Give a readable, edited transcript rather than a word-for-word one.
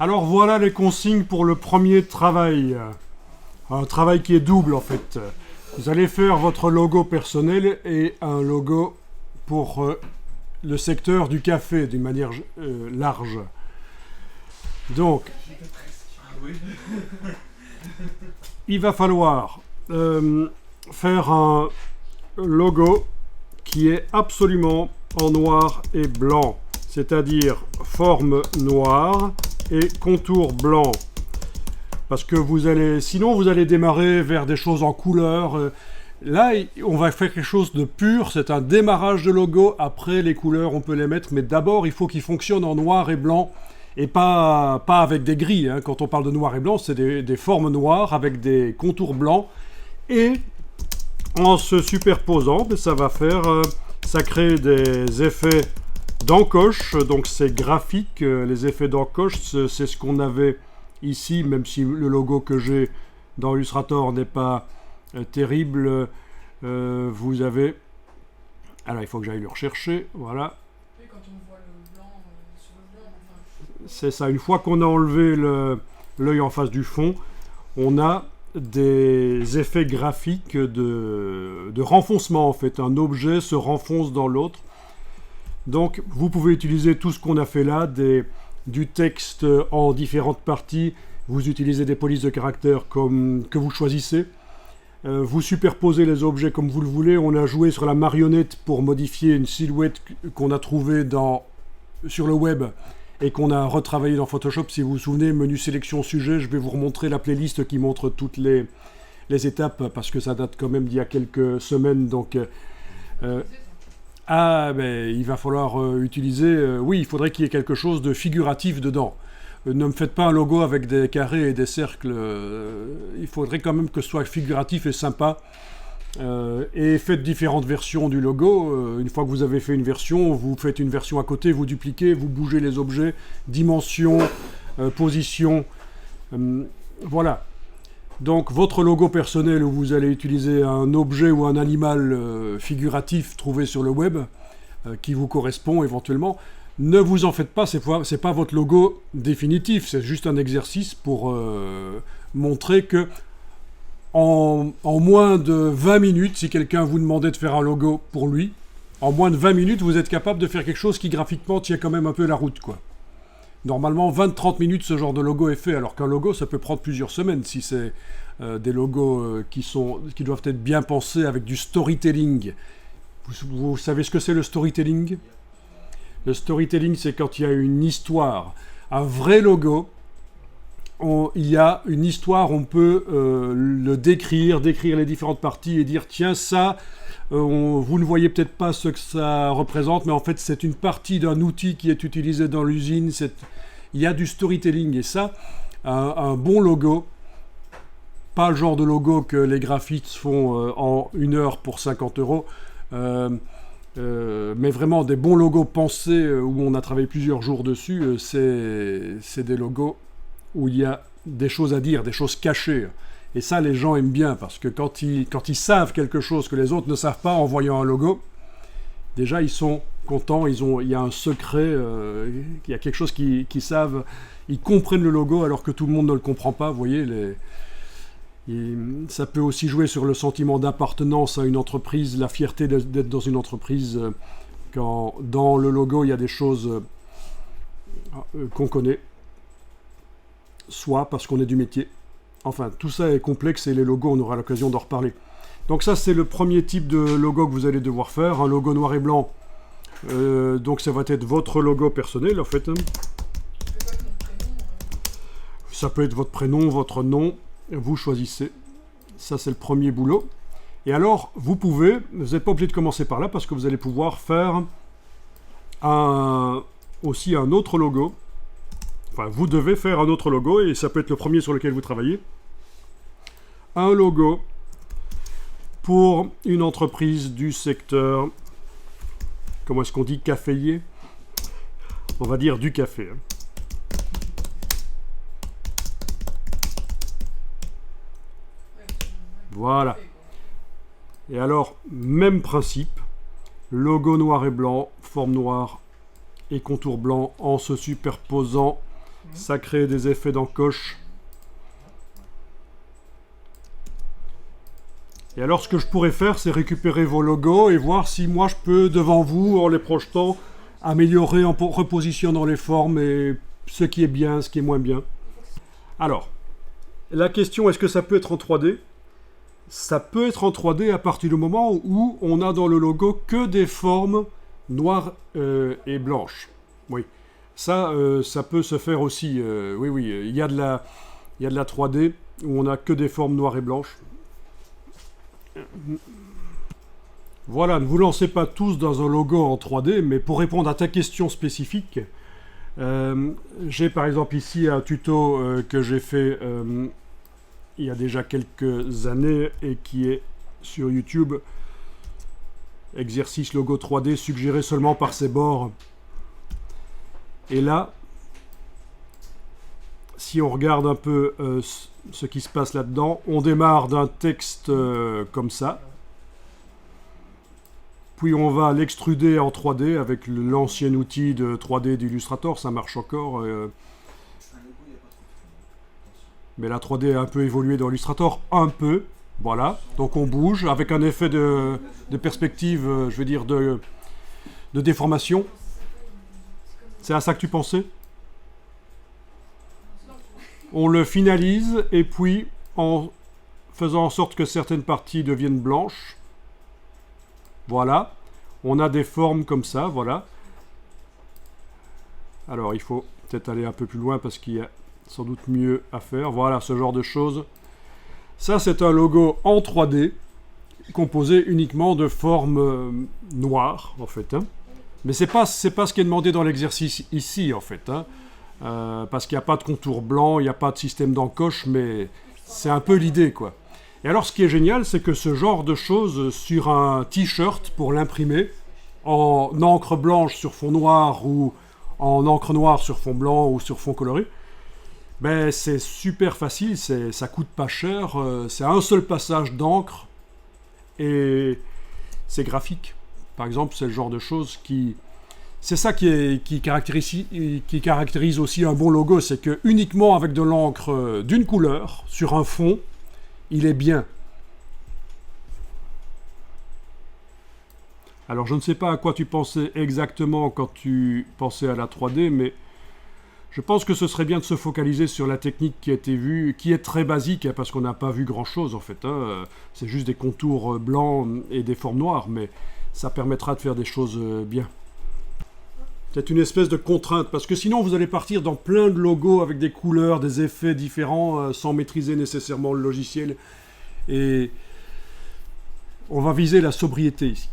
Alors voilà les consignes pour le premier travail. Un travail qui est double en fait. Vous allez faire votre logo personnel et un logo pour le secteur du café d'une manière large. Donc, il va falloir faire un logo qui est absolument en noir et blanc, c'est-à-dire forme noire et contour blanc. Parce que sinon vous allez démarrer vers des choses en couleur. Là, on va faire quelque chose de pur, c'est un démarrage de logo. Après, les couleurs, on peut les mettre, mais d'abord, il faut qu'il fonctionne en noir et blanc et pas avec des gris. Hein. Quand on parle de noir et blanc, c'est des formes noires avec des contours blancs. Et en se superposant, ça crée des effets d'encoche. Donc, c'est graphique. Les effets d'encoche, c'est ce qu'on avait ici, même si le logo que j'ai dans Illustrator n'est pas terrible. Vous avez... Alors, il faut que j'aille le rechercher. Voilà. Et quand on voit le blanc sur le blanc, enfin... C'est ça. Une fois qu'on a enlevé l'œil en face du fond, on a des effets graphiques de renfoncement, en fait. Un objet se renfonce dans l'autre. Donc, vous pouvez utiliser tout ce qu'on a fait là, du texte en différentes parties. Vous utilisez des polices de caractères que vous choisissez. Vous superposez les objets comme vous le voulez. On a joué sur la marionnette pour modifier une silhouette qu'on a trouvée sur le web et qu'on a retravaillé dans Photoshop. Si vous vous souvenez, menu sélection sujet, je vais vous remontrer la playlist qui montre toutes les étapes parce que ça date quand même d'il y a quelques semaines. Donc, il va falloir utiliser... oui, il faudrait qu'il y ait quelque chose de figuratif dedans. Ne me faites pas un logo avec des carrés et des cercles. Il faudrait quand même que ce soit figuratif et sympa. Et faites différentes versions du logo. Une fois que vous avez fait une version, vous faites une version à côté, vous dupliquez, vous bougez les objets, dimension, position. Voilà. Donc votre logo personnel où vous allez utiliser un objet ou un animal figuratif trouvé sur le web qui vous correspond éventuellement. Ne vous en faites pas, c'est pas votre logo définitif, c'est juste un exercice pour montrer que en moins de 20 minutes, si quelqu'un vous demandait de faire un logo pour lui, en moins de 20 minutes, vous êtes capable de faire quelque chose qui graphiquement tient quand même un peu la route, quoi. Normalement, 20-30 minutes, ce genre de logo est fait, alors qu'un logo, ça peut prendre plusieurs semaines si c'est des logos qui doivent être bien pensés avec du storytelling. Vous savez ce que c'est le storytelling ? Le storytelling, c'est quand il y a une histoire. Un vrai logo, il y a une histoire, on peut le décrire les différentes parties et dire, tiens, ça, vous ne voyez peut-être pas ce que ça représente, mais en fait, c'est une partie d'un outil qui est utilisé dans l'usine. Il y a du storytelling, et ça, un bon logo, pas le genre de logo que les graphistes font en 1 heure pour 50 €, mais vraiment des bons logos pensés où on a travaillé plusieurs jours dessus, c'est des logos où il y a des choses à dire, des choses cachées. Et ça, les gens aiment bien, parce que quand ils savent quelque chose que les autres ne savent pas en voyant un logo, déjà ils sont contents, il y a un secret, il y a quelque chose qu'ils savent, ils comprennent le logo alors que tout le monde ne le comprend pas, vous voyez, ça peut aussi jouer sur le sentiment d'appartenance à une entreprise, la fierté d'être dans une entreprise, quand dans le logo il y a des choses qu'on connaît, soit parce qu'on est du métier. Enfin, tout ça est complexe et les logos, on aura l'occasion d'en reparler. Donc ça, c'est le premier type de logo que vous allez devoir faire, un logo noir et blanc. Donc ça va être votre logo personnel, en fait. Ça peut être votre prénom, votre nom. Vous choisissez. Ça, c'est le premier boulot. Et alors, vous n'êtes pas obligé de commencer par là parce que vous allez pouvoir faire aussi un autre logo. Enfin, vous devez faire un autre logo et ça peut être le premier sur lequel vous travaillez. Un logo pour une entreprise du secteur, comment est-ce qu'on dit, caféier ? On va dire du café. Voilà. Et alors, même principe, logo noir et blanc, forme noire et contour blanc en se superposant Ça crée des effets d'encoche. Et alors, ce que je pourrais faire, c'est récupérer vos logos et voir si moi, je peux, devant vous, en les projetant, améliorer en repositionnant les formes et ce qui est bien, ce qui est moins bien. Alors, la question, est-ce que ça peut être en 3D ? Ça peut être en 3D à partir du moment où on a dans le logo que des formes noires et blanches. Oui, ça peut se faire aussi. Oui, il y a de la 3D où on a que des formes noires et blanches. Voilà, ne vous lancez pas tous dans un logo en 3D, mais pour répondre à ta question spécifique, j'ai par exemple ici un tuto que j'ai fait il y a déjà quelques années et qui est sur YouTube. Exercice logo 3D suggéré seulement par ses bords. Et là, si on regarde un peu ce qui se passe là-dedans, on démarre d'un texte comme ça. Puis on va l'extruder en 3D avec l'ancien outil de 3D d'Illustrator, ça marche encore. Mais la 3D a un peu évolué dans Illustrator, un peu. Voilà, donc on bouge avec un effet de perspective, je veux dire de déformation. C'est à ça que tu pensais ? On le finalise et puis en faisant en sorte que certaines parties deviennent blanches. Voilà, on a des formes comme ça, voilà. Alors il faut peut-être aller un peu plus loin parce qu'il y a sans doute mieux à faire. Voilà, ce genre de choses. Ça, c'est un logo en 3D, composé uniquement de formes noires, en fait. Hein. Mais c'est pas ce qui est demandé dans l'exercice ici, en fait. Hein. Parce qu'il n'y a pas de contour blanc, il n'y a pas de système d'encoche, mais c'est un peu l'idée, quoi. Et alors, ce qui est génial, c'est que ce genre de choses sur un t-shirt, pour l'imprimer, en encre blanche sur fond noir, ou en encre noire sur fond blanc, ou sur fond coloré, ben, c'est super facile, ça coûte pas cher, c'est un seul passage d'encre et c'est graphique. Par exemple, c'est le genre de choses qui... C'est ça qui caractérise aussi un bon logo, c'est que uniquement avec de l'encre d'une couleur, sur un fond, il est bien. Alors je ne sais pas à quoi tu pensais exactement quand tu pensais à la 3D, mais... Je pense que ce serait bien de se focaliser sur la technique qui a été vue, qui est très basique, hein, parce qu'on n'a pas vu grand-chose en fait. Hein. C'est juste des contours blancs et des formes noires, mais ça permettra de faire des choses bien. C'est une espèce de contrainte, parce que sinon vous allez partir dans plein de logos avec des couleurs, des effets différents, sans maîtriser nécessairement le logiciel. Et on va viser la sobriété ici.